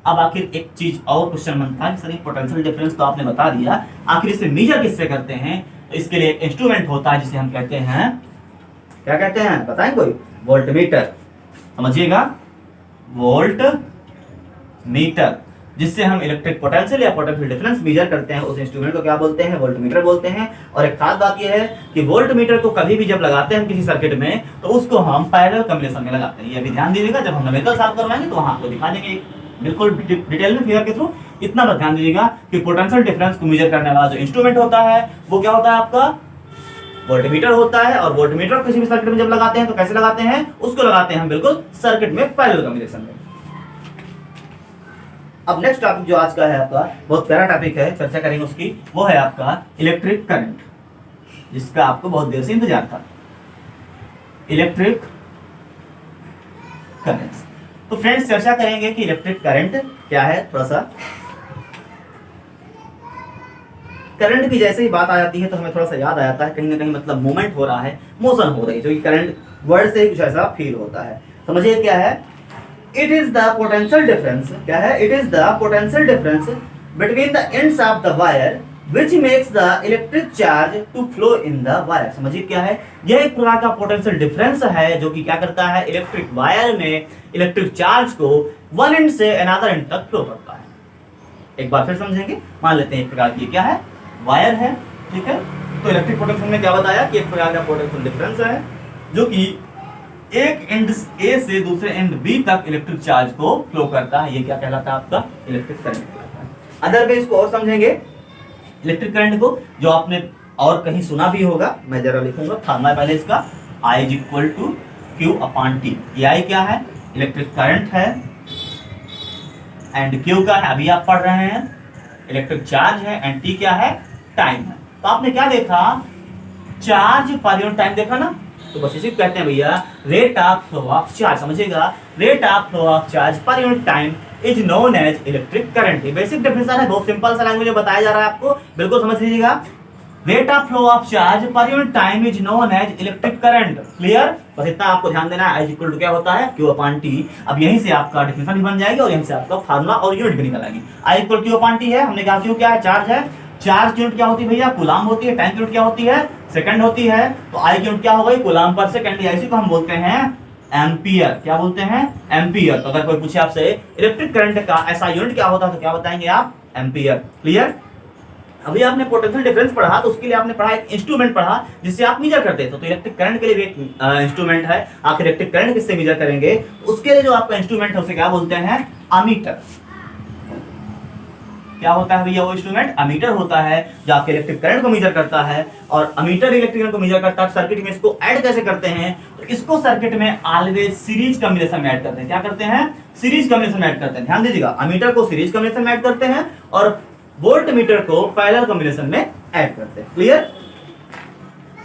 अब आखिर एक चीज और क्वेश्चन बनता है, सर पोटेंशियल डिफरेंस तो आपने बता दिया, आखिर इसे मेजर किससे करते हैं, तो इसके लिए एक इंस्ट्रूमेंट होता है जिसे हम कहते हैं, क्या कहते हैं बताएं कोई, वोल्टमीटर। समझिएगा वोल्ट मीटर, जिससे हम इलेक्ट्रिक पोटेंशियल या पोटेंशियल डिफरेंस मेजर करते हैं, उस इंस्ट्रूमेंट को क्या बोलते हैं, वोल्टमीटर बोलते हैं। और एक खास बात यह है कि वोल्टमीटर को कभी भी जब लगाते हैं किसी सर्किट में तो उसको हम पैरेलल कॉम्बिनेशन में लगाते हैं। ये भी ध्यान दीजिएगा, जब हम न्यूमेरिकल सॉल्व करवाएंगे तो वहां आपको दिखा देंगे बिल्कुल डिटेल में फिगर के थ्रू। इतना बस ध्यान दीजिएगा कि पोटेंशियल डिफरेंस को मेजर करने वाला जो इंस्ट्रूमेंट होता है वो क्या होता है आपका, वोल्टमीटर होता है, और वोल्टमीटर किसी भी सर्किट में जब लगाते हैं तो कैसे लगाते हैं, उसको लगाते हैं हम बिल्कुल सर्किट में पैरेलल कॉम्बिनेशन में। अब नेक्स्ट टॉपिक जो आज का है आपका बहुत प्यारा टॉपिक है, चर्चा करेंगे उसकी, वो है आपका इलेक्ट्रिक करंट, जिसका आपको बहुत देर से इंतजार था। इलेक्ट्रिक करंट, तो फ्रेंड्स चर्चा करेंगे कि इलेक्ट्रिक करंट क्या है। थोड़ा सा करंट की जैसे ही बात आ जाती है तो हमें थोड़ा सा याद आ जाता है कहीं ना कहीं, मतलब मूवमेंट हो रहा है, मोशन हो रही है, जो कि करंट वर्ड से कुछ ऐसा फील होता है। समझिए क्या है, it is the potential difference, क्या है, it is the potential difference between the ends of the wire which makes the electric charge to flow in the wire। समझिए क्या है, यह एक प्रकार का पोटेंशियल डिफरेंस है जो कि क्या करता है, इलेक्ट्रिक वायर में इलेक्ट्रिक चार्ज को वन एंड से अनदर एंड तक फ्लो करता है। एक बार फिर समझेंगे, मान लेते हैं एक प्रकार की क्या है, वायर है, ठीक है। तो इलेक्ट्रिक पोटेंशियल में क्या बताया कि एक प्रकार का पोटेंशियल डिफरेंस है जो कि एक एंड ए से दूसरे एंड बी तक इलेक्ट्रिक चार्ज को फ्लो करता है। ये क्या कहलाता है, आपका इलेक्ट्रिक करंट कहलाता है। अदर वे इसको और समझेंगे इलेक्ट्रिक करंट को, जो आपने और कहीं सुना भी होगा, मैं जरा लिखूंगा फार्मूला पहले इसका, I is equal to Q upon T. ये I क्या है, इलेक्ट्रिक करंट है, एंड Q का है, अभी आप पढ़ रहे हैं, इलेक्ट्रिक चार्ज है, एंड T क्या है, टाइम है। तो आपने क्या देखा, चार्ज पर यूनिट टाइम देखा ना, तो बस इसी कहते हैं भैया rate of flow of charge. समझिएगा, rate of flow of charge per unit time is known as electric current. Basic definition है, बहुत सिंपल सा लैंग्वेज में बताया जा रहा है आपको, बिल्कुल समझ लीजिएगा। Rate of flow of charge per unit time is known as electric current. Clear, बस इतना आपको ध्यान देना है। I इक्वल टू क्या होता है, Q अपॉन T। अब यहीं से आपका डेफिनेशन भी बन जाएगी और यहीं से आपका फार्मूला और यूनिट भी निकल आएगी। I equal Q upon T है, हमने कहा Q क्या है, चार्ज है, चार्ज की यूनिट क्या होती है भैया, कूलाम होती है, टाइम की यूनिट क्या होती है, सेकंड होती है। तो I की यूनिट क्या हो गई, कूलाम पर सेकंड, इसी को हम बोलते हैं एम्पियर। क्या बोलते हैं, एम्पियर। तो अगर कोई पूछे आपसे इलेक्ट्रिक करंट का ऐसा यूनिट क्या होता है तो क्या बताएंगे आप, एम्पियर। क्लियर। अभी आपने पोटेंशियल डिफरेंस पढ़ा, तो उसके लिए आपने पढ़ा एक इंस्ट्रूमेंट पढ़ा जिससे आप मेजर करते थे। तो इलेक्ट्रिक करंट के लिए भी एक इंस्ट्रूमेंट है। आप इलेक्ट्रिक करंट किससे मेजर करेंगे, उसके लिए जो आपका इंस्ट्रूमेंट है उसे क्या बोलते हैं, अमीटर। क्या होता है भैया वो इंस्ट्रूमेंट, अमीटर होता है, जो आपके इलेक्ट्रिक करंट को मेजर करता है। और अमीटर इलेक्ट्रिक करंट को मेजर करता है। सर्किट में इसको ऐड कैसे करते हैं, तो इसको सर्किट में ऑलवेज सीरीज कॉम्बिनेशन में ऐड करते हैं। क्या करते हैं, सीरीज कॉम्बिनेशन में ऐड करते हैं। ध्यान दीजिएगा, अमीटर को सीरीज कॉम्बिनेशन में ऐड करते हैं और वोल्ट मीटर को पैरेलल कॉम्बिनेशन में ऐड करते हैं। क्लियर।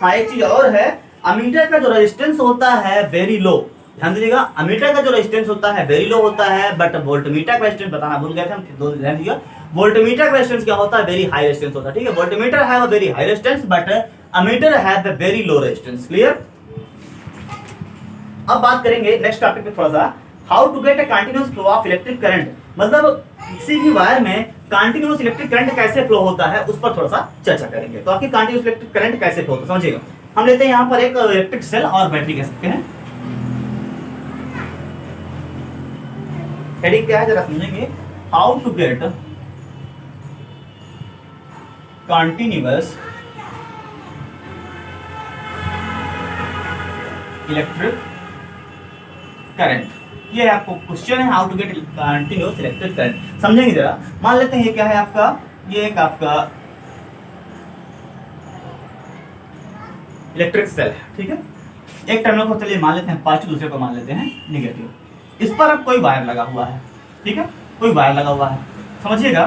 हाँ, एक चीज और है, अमीटर का जो रेजिस्टेंस होता है वेरी लो। ध्यान दीजिएगा, अमीटर का जो रेजिस्टेंस होता है वेरी लो होता है, बट वोल्टमीटर का रेजिस्टेंस बताना भूल गए थे हम, ध्यान दीजिएगा। वोल्टमीटर का रेजिस्टेंस क्या होता है, वेरी हाई रेजिस्टेंस होता है। ठीक है, voltmeter have a very high resistance but ammeter have a very low resistance. Clear. अब बात करेंगे नेक्स्ट टॉपिक पे थोड़ा सा, how to get a continuous flow of electric current. मतलब किसी भी वायर में कंटीन्यूअस इलेक्ट्रिक करंट कैसे फ्लो होता है उस पर थोड़ा सा चर्चा करेंगे। तो आपकी कंटीन्यूअस इलेक्ट्रिक करंट कैसे फ्लो होता है समझिएगा। हम लेते हैं यहाँ पर एक इलेक्ट्रिक सेल और बैटरी कह सकते हैं। हेडिंग क्या है जरा समझेंगे, how to get continuous electric current. ये आपको क्वेश्चन है, how to get continuous electric current. समझेंगे जरा। मान लेते हैं ये क्या है आपका, ये एक आपका इलेक्ट्रिक सेल है। ठीक है, एक टर्मिनल को चलिए मान लेते हैं पॉजिटिव, दूसरे को मान लेते हैं निगेटिव। इस पर अब कोई वायर लगा हुआ है। ठीक है, कोई वायर लगा हुआ है। समझिएगा,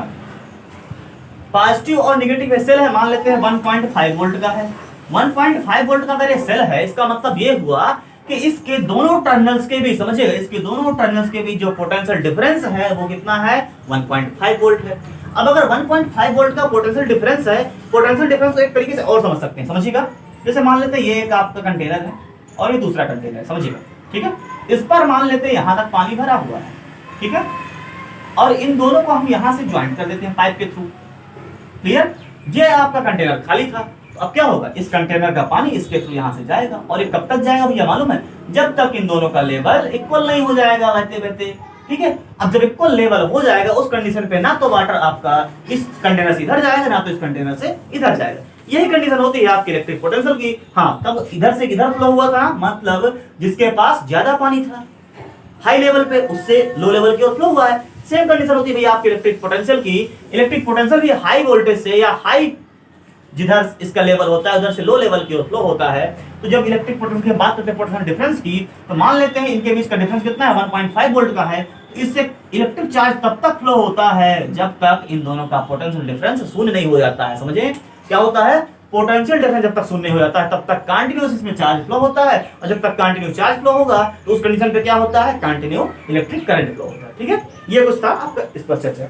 पॉजिटिव और निगेटिव सेल है, मान लेते हैं 1.5 वोल्ट का है। 1.5 वोल्ट का अगर ये सेल है, इसका मतलब ये हुआ कि इसके दोनों टर्मिनल्स के बीच, समझिएगा, इसके दोनों टर्मिनल्स के बीच जो पोटेंशियल डिफरेंस है वो कितना है, 1.5 वोल्ट है। अब अगर 1.5 वोल्ट का पोटेंशियल डिफरेंस है, पोटेंशियल डिफरेंस को एक तरीके से और समझ सकते हैं। समझिएगा, जैसे मान लेते हैं ये एक आपका कंटेनर है और ये दूसरा कंटेनर है। समझिएगा, ठीक है। इस पर मान लेते हैं यहां तक पानी भरा हुआ है। ठीक है, और इन दोनों को हम यहां से ज्वाइंट कर देते हैं पाइप के थ्रू। क्लियर। ये आपका कंटेनर खाली था, तो अब क्या होगा, इस कंटेनर का पानी इसके थ्रू यहां से जाएगा। और ये कब तक जाएगा भैया मालूम है, जब तक इन दोनों का लेवल इक्वल नहीं हो जाएगा बहते बहते। ठीक है, अब जब इक्वल लेवल हो जाएगा उस कंडीशन पे ना तो वाटर आपका इस कंटेनर से इधर जाएगा, ना तो इस कंटेनर से इधर जाएगा। यही कंडीशन होती है आपके इलेक्ट्रिक पोटेंशियल की। हाँ, तब इधर से इधर फ्लो हुआ था, मतलब जिसके पास ज्यादा पानी था हाई लेवल पे, उससे लो लेवल की ओर फ्लो हुआ है। सेम कंडीशन होती है भैया आपके इलेक्ट्रिक पोटेंशियल की। इलेक्ट्रिक पोटेंशियल भी हाई वोल्टेज से या हाई जिधर इसका लेवल होता है उधर से लो लेवल की ओर फ्लो होता है। तो जब इलेक्ट्रिक पोटेंशियल की बात करते हैं पोटेंशियल डिफरेंस की, तो मान लेते हैं इनके बीच का डिफरेंस कितना है, 1.5 वोल्ट का है। इससे इलेक्ट्रिक चार्ज तब तक फ्लो होता है जब तक इन दोनों का पोटेंशियल डिफरेंस शून्य नहीं हो जाता है। समझे क्या होता है, पोटेंशियल डिफरेंस जब तक शून्य नहीं हो जाता है तब तक कंटिन्यूअस इसमें चार्ज फ्लो होता है, और जब तक कंटिन्यू चार्ज फ्लो होगा तो उस कंडीशन पे क्या होता है, कंटिन्यू इलेक्ट्रिक करंट फ्लो होता है। ठीक है, ये कुछ था आपका इस पर चर्चा।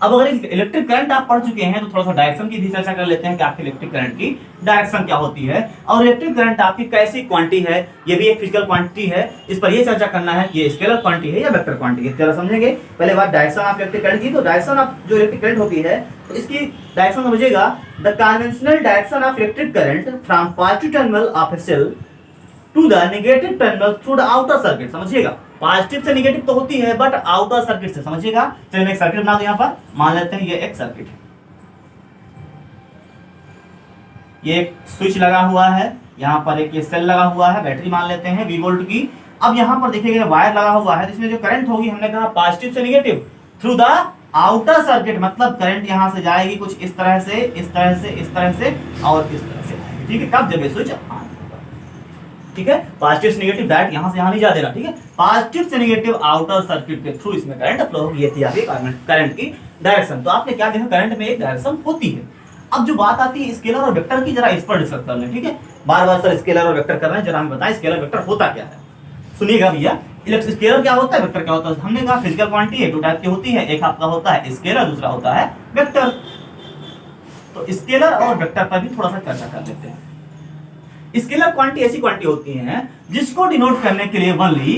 अब अगर इलेक्ट्रिक करंट आप पढ़ चुके हैं तो थोड़ा सा डायरेक्शन की भी चर्चा कर लेते हैं कि आपकी इलेक्ट्रिक करंट की डायरेक्शन क्या होती है, और इलेक्ट्रिक करंट आपकी कैसी क्वांटिटी है, ये भी एक फिजिकल क्वांटिटी है। इस पर ये चर्चा करना है कि ये स्केलर क्वांटिटी है या वेक्टर क्वांटिटी है। जरा समझेंगे पहले बात डायरेक्शन ऑफ इलेक्ट्रिक करंट की। तो डायरेक्शन ऑफ जो इलेक्ट्रिक करंट होती है तो इसकी डायरेक्शन समझिएगा, the conventional direction of electric current from positive terminal of a cell to the negative terminal through the outer circuit. समझिएगा पॉजिटिव से नेगेटिव तो होती है बट आउटर सर्किट से। समझिएगा, चलिए मैं एक सर्किट बना दूं, यहाँ पर मान लेते हैं ये एक सर्किट है, ये एक स्विच लगा हुआ है, यहाँ पर एक ये सेल लगा हुआ है, बैटरी मान लेते हैं 20 वोल्ट की। अब यहाँ पर देखिएगा वायर लगा हुआ है, जिसमें जो करंट होगी हमने कहा पॉजिटिव से negative through the outer circuit, मतलब करंट यहाँ से जाएगी कुछ इस तरह से, इस तरह से, इस तरह से और इस तरह से। ठीक है, कब जब ये स्विच ठीक है, पॉजिटिव से नेगेटिव डायरेक्ट यहां से यहां नहीं जा देना। ठीक है, पॉजिटिव से नेगेटिव आउटर सर्किट के थ्रू इसमें करंट फ्लो होगी। ये थी आपकी करंट की डायरेक्शन। तो आपने क्या देखा, करंट में एक डायरेक्शन होती है। अब जो बात आती है स्केलर और वेक्टर की, जरा इस पर डिस्कस कर लें। ठीक है, बार बार सर स्केलर और वेक्टर कर रहे हैं, जरा हमें बताएं स्केलर वेक्टर होता क्या है। सुनिएगा भैया, स्केलर क्या होता है, वेक्टर क्या होता है। हमने कहा फिजिकल क्वांटिटी है, दो टाइप की होती है, एक आपका होता है स्केलर, दूसरा होता है वेक्टर। तो स्केलर और वेक्टर पर भी थोड़ा सा चर्चा कर लेते हैं। स्केलर क्वांटिटी ऐसी क्वांटिटी होती हैं जिसको डिनोट करने के लिए ओनली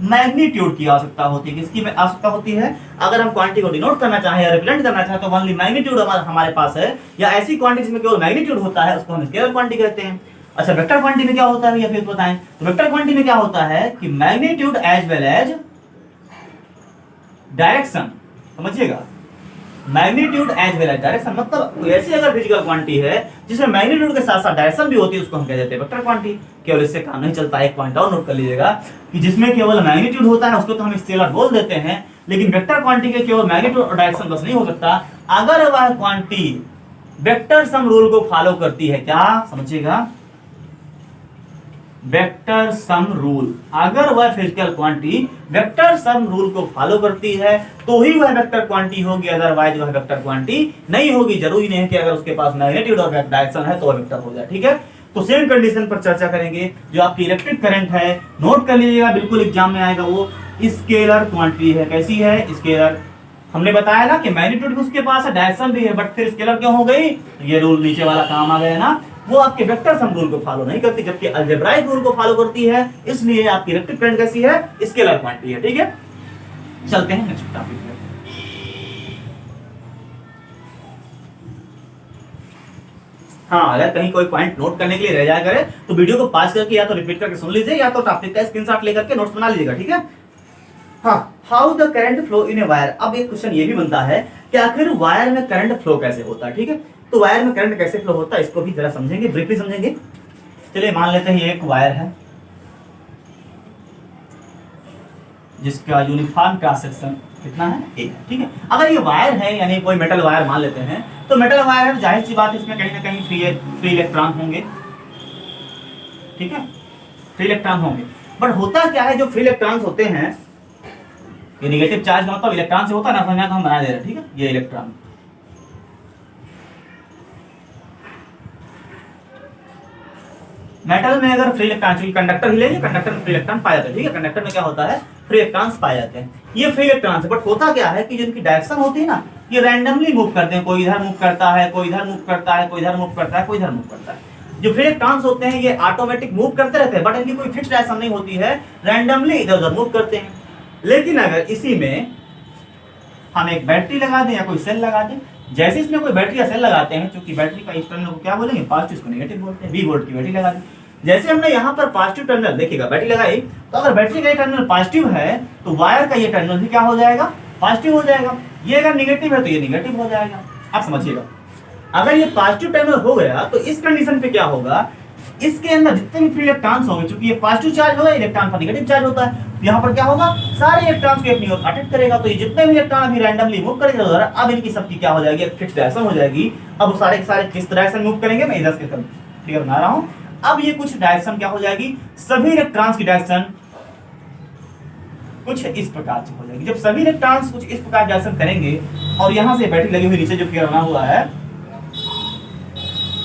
मैग्नीट्यूड की आवश्यकता होती है। किसकी आवश्यकता होती है, अगर हम क्वांटिटी को डिनोट करना चाहें या रिप्रेजेंट करना चाहें तो ओनली मैग्नीट्यूड हमारे पास है, या ऐसी क्वांटिटी जिसमें केवल मैग्नीट्यूड होता है उसको हम स्केलर क्वांटिटी कहते हैं। अच्छा, वेक्टर क्वांटिटी में क्या होता है, या फिर बताएं। तो वेक्टर क्वांटिटी में क्या होता है कि magnitude as well as direction. समझिएगा, magnitude as well as direction, मतलब ऐसी अगर फिजिकल क्वांटिटी है जिसमें मैग्नीट्यूड के साथ साथ डायरेक्शन भी होती है उसको हम कह देते हैं वेक्टर क्वांटिटी। केवल इससे काम नहीं चलता, एक पॉइंट और नोट कर लीजिएगा कि जिसमें केवल मैग्नीट्यूड होता है उसको तो हम स्केलर बोल देते हैं, लेकिन वेक्टर क्वांटिटी के केवल मैग्नीट्यूड और डायरेक्शन बस नहीं हो सकता, अगर वह क्वांटिटी वेक्टर सम रूल को फॉलो करती है। क्या समझिएगा, वेक्टर सम रूल, अगर वह physical quantity vector sum rule को फॉलो करती है तो ही वह वेक्टर क्वांटिटी होगी, अदरवाइज वह वेक्टर क्वांटिटी नहीं होगी। जरूरी नहीं है कि अगर उसके पास मैग्नीट्यूड और डायरेक्शन है तो वह वेक्टर हो जाए। ठीक है, तो सेम कंडीशन पर चर्चा करेंगे। जो आपकी इलेक्ट्रिक करंट है, नोट कर लीजिएगा, बिल्कुल एग्जाम में आएगा, वो स्केलर क्वांटिटी है। कैसी है, स्केलर। हमने बताया ना कि मैग्नीट्यूड भी उसके पास है, डायरेक्शन भी है, बट फिर स्केलर क्यों हो गई, तो ये रूल नीचे वाला काम आ गया ना, वो आपके वेक्टर सम रूल को फॉलो नहीं करती जबकि अलजेब्राइक रूल को फॉलो करती है, इसलिए आपकी इलेक्ट्रिक करंट कैसी है, स्केलर क्वांटिटी है। ठीक है, चलते हैं नेक्स्ट टॉपिक पे। हाँ, अगर कहीं कोई पॉइंट नोट करने के लिए रह जाया करे तो वीडियो को पॉज करके या तो रिपीट करके सुन लीजिए या तो टॉपिक का स्क्रीनशॉट लेकर के नोट्स बना लीजिएगा। ठीक है, हाँ, how the current flow in a wire. अब एक क्वेश्चन ये भी बनता है कि आखिर वायर में करंट फ्लो कैसे होता है। ठीक है, तो वायर में करंट कैसे फ्लो होता है इसको भी जरा समझेंगे, ब्रीफली समझेंगे। चलिए मान लेते हैं ये एक वायर है जिसका यूनिफॉर्म क्रॉस सेक्शन कितना है, एक। ठीक है, अगर ये वायर है यानी कोई मेटल वायर मान लेते हैं, तो मेटल वायर है, जाहिर सी बात है इसमें कहीं ना कहीं फ्री इलेक्ट्रॉन होंगे। ठीक है, फ्री इलेक्ट्रॉन होंगे, बट होता क्या है, जो फ्री इलेक्ट्रॉन्स होते हैं, ये नेगेटिव चार्ज का मतलब इलेक्ट्रॉन से होता है ना, समझना तो हम बना दे रहे हैं। ठीक है, ये इलेक्ट्रॉन, मेटल में अगर फ्री इलेक्ट्रॉन, कंडक्टर ही लेंगे, कंडक्टर में फ्री इलेक्ट्रॉन पाया जाता है। ठीक है, कंडक्टर में क्या होता है, फ्री इलेक्ट्रॉन्स पाए जाते हैं। ये फ्री इलेक्ट्रॉन्स, बट होता क्या है कि जिनकी डायरेक्शन होती है ना, ये रैंडमली मूव करते हैं, कोई इधर मूव करता है, कोई इधर मूव करता है, कोई इधर मूव करता है, कोई इधर मूव करता है। जो फ्री इलेक्ट्रॉन्स होते हैं ये ऑटोमेटिक मूव करते रहते हैं, बट इनकी कोई फिक्स डायरेक्शन नहीं होती है, रैंडमली इधर उधर मूव करते हैं। लेकिन अगर इसी में हम एक बैटरी लगा दें या कोई सेल लगा दें, जैसे इसमें कोई बैटरी या सेल लगाते हैं, क्योंकि बैटरी का इस टर्मिनल को क्या बोलेंगे, पॉजिटिव, इसको नेगेटिव बोलते हैं, 20 वोल्ट की बैटरी लगा दी। जैसे हमने यहाँ पर पॉजिटिव टर्मिनल, देखिएगा बैटरी लगाई, तो अगर बैटरी का ये टर्मिनल पॉजिटिव है तो वायर का ये टर्मिनल भी क्या हो जाएगा, पॉजिटिव हो जाएगा। ये अगर नेगेटिव है तो ये नेगेटिव हो जाएगा। आप समझिएगा, अगर ये पॉजिटिव टर्मिनल हो गया तो इस कंडीशन पे क्या होगा इसके अंदर जितने भी फ्री इलेक्ट्रॉन्स होंगे, क्योंकि ये पॉजिटिव चार्ज होगा, इलेक्ट्रॉन पर नेगेटिव चार्ज होता है, तो यहाँ पर क्या होगा, सारे इलेक्ट्रॉन्स को अपनी ओर अट्रैक्ट करेगा। तो ये जितने भी इलेक्ट्रॉन अभी रैंडमली मूव करेंगे उधर, अब इनकी सबकी क्या हो जाएगी, एक फिक्स डायरेक्शन हो जाएगी। अब वो सारे के सारे किस डायरेक्शन मूव करेंगे, मैं इधर से फिगर बना रहा हूँ। अब ये कुछ डायरेक्शन क्या हो जाएगी, सभी इलेक्ट्रॉन्स की डायरेक्शन कुछ इस प्रकार से हो जाएगी। जब सभी इलेक्ट्रॉन्स कुछ इस प्रकार डायरेक्शन करेंगे और यहाँ से बैटरी लगी हुई नीचे जो फिगर बना हुआ है,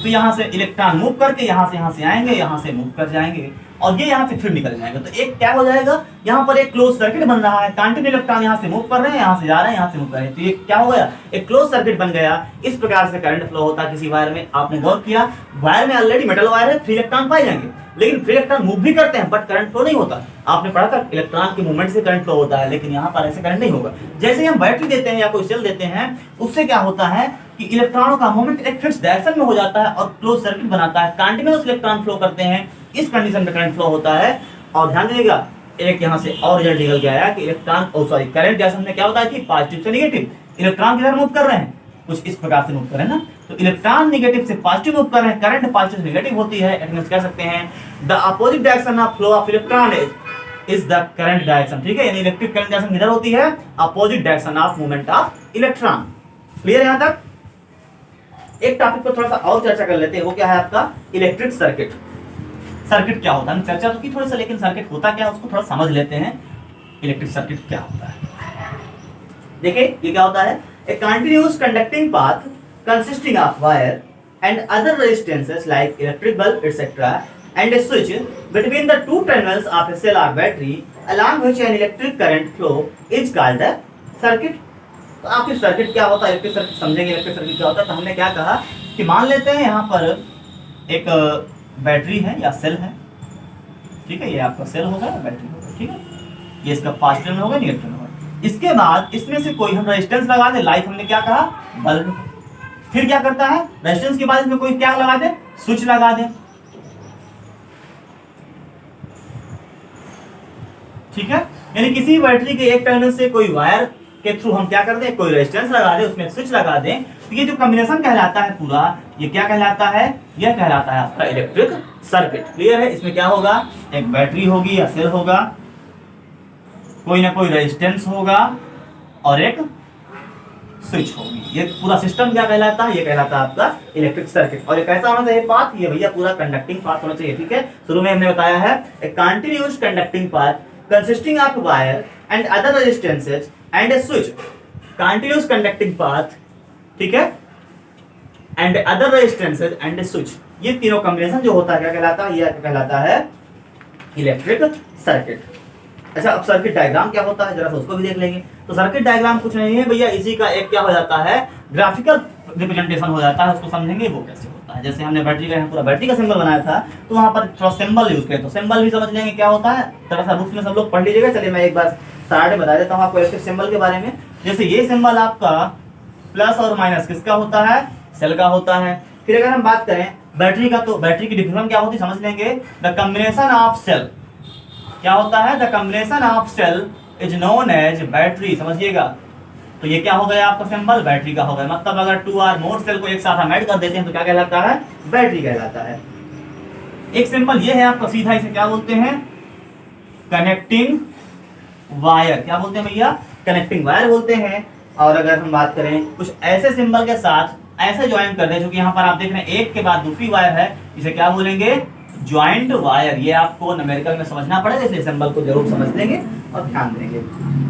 तो यहाँ से इलेक्ट्रॉन मूव करके यहाँ से आएंगे, यहाँ से मूव कर जाएंगे और ये यहाँ से फिर निकल जाएंगे। तो एक क्या हो जाएगा, यहाँ पर एक क्लोज सर्किट बन रहा है, कंटिन्यू इलेक्ट्रॉन यहाँ से मूव कर रहे हैं, यहाँ से जा रहे हैं, यहाँ से मूव कर रहे हैं, तो ये क्या हो गया, एक क्लोज सर्किट बन गया। इस प्रकार से करंट फ्लो होता है किसी वायर में। आपने गौर किया, वायर में ऑलरेडी मेटल वायर है, फ्री इलेक्ट्रॉन पाए जाएंगे, लेकिन फ्री इलेक्ट्रॉन मूव भी करते हैं बट करंट फ्लो नहीं होता। आपने पढ़ा था इलेक्ट्रॉन के मूवमेंट से करंट फ्लो होता है, लेकिन यहाँ पर ऐसे करंट नहीं होगा। जैसे हम बैटरी देते हैं या कोई सेल देते हैं, उससे क्या होता है कि इलेक्ट्रॉनों का मूवमेंट एक फिक्स डायरेक्शन में हो जाता है और क्लोज सर्किट बनाता है, कंटीन्यूअस इलेक्ट्रॉन फ्लो करते हैं। इस कंडीशन में करंट फ्लो होता है। और ध्यान दीजिएगा, एक यहाँ से और रिजल्ट निकल के आया कि इलेक्ट्रॉन करंट डायरेक्शन में क्या होता है कि पॉजिटिव से नेगेटिव, इलेक्ट्रॉन किधर मूव कर रहे हैं, कुछ इस प्रकार से मूव कर रहे हैं ना, तो इलेक्ट्रॉन नेगेटिव से पॉजिटिव मूव कर रहे हैं, करंट पॉजिटिव से नेगेटिव होती है। इट मींस कह सकते हैं the opposite direction of flow of electron is the current direction. ठीक है, यानी इलेक्ट्रिक करंट डायरेक्शन किधर होती है, opposite direction of movement of electron. Clear है यहाँ तक? एक टॉपिक पर थोड़ा सा और चर्चा कर लेते हैं, वो क्या है आपका इलेक्ट्रिक सर्किट। सर्किट क्या होता है, चर्चा तो की थोड़ा सा, लेकिन सर्किट होता क्या है उसको थोड़ा समझ लेते हैं। इलेक्ट्रिक सर्किट क्या होता है, देखिए ये क्या होता है, a continuous conducting path consisting of wire and other resistances like electric bulb etcetera and a switch between the two terminals of a cell और battery along which an electric current flow is called a circuit। तो आपकी circuit क्या होता है, electric circuit समझेंगे। Electric circuit क्या होता है, तो हमने क्या कहा कि मान लेते हैं यहाँ पर एक बैटरी है या सेल है, ठीक है, ये आपका सेल होगा, बैटरी होगा, ठीक है, ये इसका पॉजिटिव टर्मिनल होगा, नेगेटिव टर्मिनल होगा। इसके बाद इसमें से कोई हम रेजिस्टेंस लगा दें, लाइक हमने क्या कहा बल्ब। फिर क्या करता है, रेजिस्टेंस के बाद इसमें कोई क्या लगा दे, स्विच लगा दे, ठीक है। यानी किसी बैटरी के एक टर्मिनल से कोई वायर के थ्रू हम क्या कर दें, कोई रेजिस्टेंस लगा दें, उसमें स्विच लगा दें, तो ये जो कॉम्बिनेशन कहलाता है पूरा, ये क्या कहलाता है, यह कहलाता है आपका इलेक्ट्रिक सर्किट। क्लियर है? इसमें क्या होगा, एक बैटरी होगी या सेल होगा, कोई ना कोई रेजिस्टेंस होगा और एक स्विच होगी। ये पूरा सिस्टम क्या कहलाता है, ये कहलाता है आपका इलेक्ट्रिक सर्किट। और ये कैसा होना चाहिए पाथ, ये भैया पूरा कंडक्टिंग पाथ होना चाहिए। ठीक है, शुरू में हमने बताया है एक continuous conducting path consisting of wire and other resistances and a switch। continuous conducting path, ठीक है, and other resistances and a switch, ये तीनों कॉम्बिनेशन जो होता है क्या कहलाता है, यह कहलाता है इलेक्ट्रिक सर्किट। अच्छा, अब सर्किट डायग्राम क्या होता है जरा सा उसको भी देख लेंगे। तो सर्किट डायग्राम कुछ नहीं है भैया, इसी का एक क्या हो जाता है, ग्राफिकल रिप्रेजेंटेशन हो जाता है। उसको समझेंगे वो कैसे होता है। जैसे हमने बैटरी का पूरा बैटरी का सिंबल बनाया था, तो वहां पर थोड़ा सिंबल यूज करें तो सिंबल भी समझ लेंगे क्या होता है। थोड़ा सा बुक्स में सब लोग पढ़ लीजिएगा। चलिए मैं एक बार सारे बता देता हूँ आपको इलेक्ट्रिक सिंबल के बारे में। जैसे ये सिंबल आपका प्लस और माइनस किसका होता है, सेल का होता है। फिर अगर हम बात करें बैटरी का, तो बैटरी की डिफिनेशन क्या होती है समझ लेंगे, द कॉम्बिनेशन ऑफ सेल, क्या होता है, the combination of cell is known as battery. समझिएगा, तो ये क्या हो गया आपका सिंबल, बैटरी का हो गया। मतलब अगर 2 और मोर सेल को एक साथ हम ऐड कर देते हैं तो क्या कहलाता है, बैटरी कहलाता है। एक सिंबल ये है आपका सीधा, इसे क्या बोलते हैं, कनेक्टिंग वायर। क्या बोलते हैं भैया, कनेक्टिंग वायर बोलते हैं। और अगर हम बात करें कुछ ऐसे सिंबल के साथ ऐसे ज्वाइन कर दें, जो कि यहाँ पर आप देख रहे हैं एक के बाद दूसरी वायर है, इसे क्या बोलेंगे, ज्वाइंट वायर। ये आपको न्यूमेरिकल में समझना पड़ेगा, इसलिए सिंबल को जरूर समझ लेंगे और ध्यान देंगे।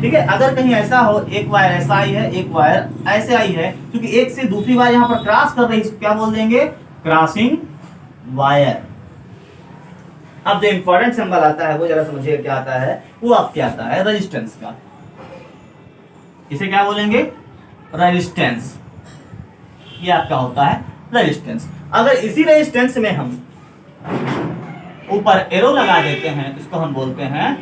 ठीक है, अगर कहीं ऐसा हो एक वायर ऐसा आई है, एक वायर ऐसे आई है, क्योंकि एक से दूसरी वायर यहाँ पर क्रॉस कर रही है, इसको क्या बोल देंगे, क्रॉसिंग वायर। अब जो इंपॉर्टेंट सिंबल आता है वो जरा समझिए क्या आता है, वो आपके आता है रेजिस्टेंस का। इसे क्या बोलेंगे, रेजिस्टेंस। ये आपका होता है रेजिस्टेंस। अगर इसी रेजिस्टेंस में हम ऊपर एरो लगा देते हैं, इसको हम बोलते हैं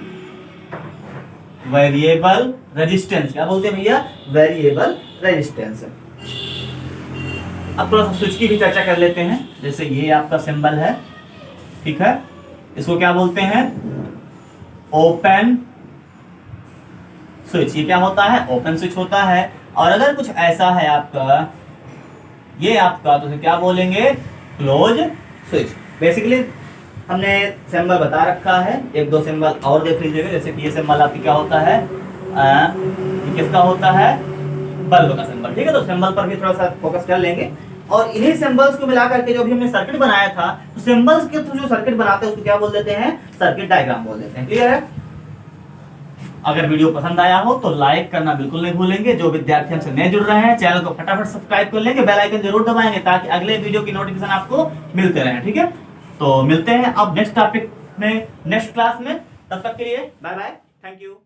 वेरिएबल रेजिस्टेंस। क्या बोलते हैं भैया, वेरिएबल रेजिस्टेंस। अब थोड़ा सा स्विच की भी चर्चा कर लेते हैं। जैसे ये आपका सिंबल है, ठीक है, इसको क्या बोलते हैं, ओपन स्विच। ये क्या होता है, ओपन स्विच होता है। और अगर कुछ ऐसा है आपका, ये आपका, तो क्या बोलेंगे, क्लोज स्विच। बेसिकली हमने सिंबल बता रखा है, एक दो सिंबल और देख लीजिएगा। जैसे कि ये सिंबल आपकी क्या होता है, ये किसका होता है, बल्ब का सिंबल। ठीक है, तो सिंबल पर भी थोड़ा सा फोकस कर लेंगे। और इन्हीं सिंबल्स को मिला करके जो भी हमने सर्किट बनाया था, तो सिंबल्स के थ्रू जो सर्किट बनाते हैं उसको क्या बोल देते हैं, सर्किट डायग्राम बोल देते हैं। क्लियर है? अगर वीडियो पसंद आया हो तो लाइक करना बिल्कुल नहीं भूलेंगे। जो विद्यार्थी हमसे नए जुड़ रहे हैं, चैनल को फटाफट सब्सक्राइब कर लेंगे, बेल आइकन जरूर दबाएंगे ताकि अगले वीडियो की नोटिफिकेशन आपको मिलते रहे। ठीक है, तो मिलते हैं अब नेक्स्ट टॉपिक में, नेक्स्ट क्लास में। तब तक के लिए बाय बाय, थैंक यू।